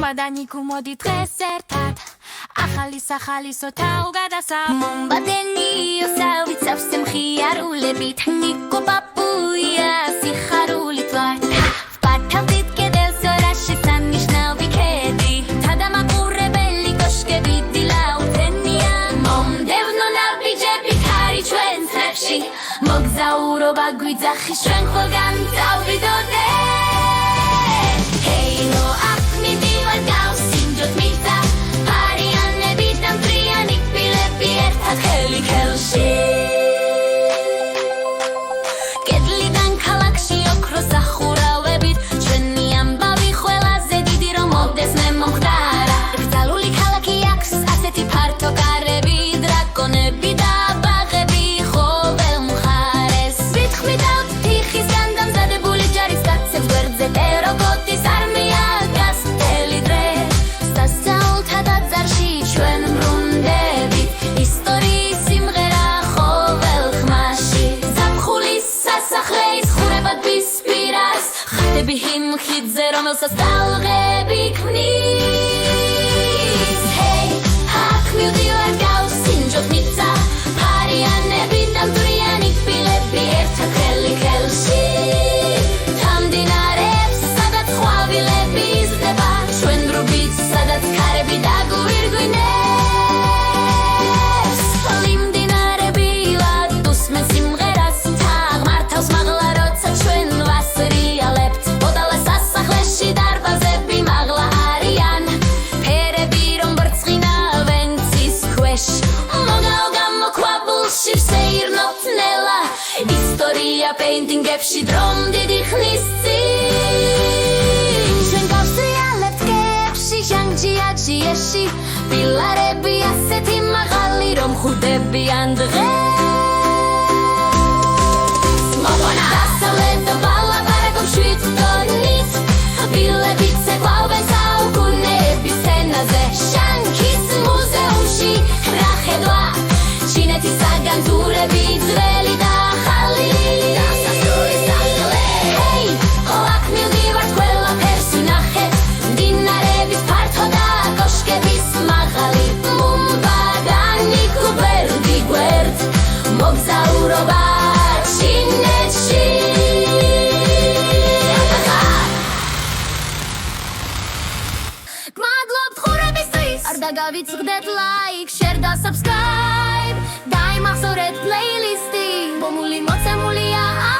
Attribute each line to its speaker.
Speaker 1: Чемодани кумоди დღესერთად ახალი სახალისო თავგადასავ მომბადენი ოსავით სავსე მხიარულებით ნიკო პაპუია სიხარულით ვარ ვპართავდით კედელს ორაში სანიშნავი ქედი თადამაყურებელი კოშკები დილაუთენია მომდევნო ნაბიჯებით არის ჩვენ წრეში მოგზაურობა გვიძახის ჩვენ ყველგან წავიდოდე ჰეილო აქ მივივარ გავსინჯოთ მიწა არიანები და მტრიანი კბილები ერთად ხელი ხელში კედლიდან ქალაქში ოქროს სახურავებით ჩვენი ამბავი ყველაზე დიდი რომ მოვდეს მე მომხდარა გრძალული ქალაქი აქვს ასეთი ფართო კარები დრაკონები და ბაღები ყოველ მხარეს ვიტყვით თიხისგან დამზადებული ჯარის კაცებს გვერდზე ტეროგოტის არმია გასტელი დღე სასწაულთა დაძარში ჩვენ ბრუნდებით ისტორიის სიმღერა ყოველ ხმაში ზაფხულის სასახლე იზღურებად ბისპირას ხდები იმ ხიდზე რომელსაც ტალღები ქმნის ჰეი აქ მივდივარ გავსინჯოთ მიწა არიანები და მტრიანი კბილები ერთად ხელი ხელში თამდინარებს სადაც ყვავილები იზრდება ჩვენ დრობით სადაც ქარები დაგვირგვინებს ლიმდინარები ლადუსმენ სიმღერას თაღმართავს მაღლა როცა ჩვენ ვასრიალებთ ოდალა სასახლეში დარბაზები მაღლა არიან ფერები რომ ბრწყინავენ ცის ქვეშ მოგაო გამოქვაბულში ვსეირნობთ ნელა ისტორია პეინტინგებში დრომ დიდი ხნის წინ ჩვენ გავსრიალებთ კეფში ჟანგჯიაჯიეში ვილარები ასეთი მაღალი რომ ხვდებიან დღეს მოგონა დასავლეთ ვალაპარაკობ შვიდ დონის ვილებით ცეკვავენ საუკუნეების სცენაზე შანქის მუზეუმში რა ხედვა ჩინეთის საგანძურები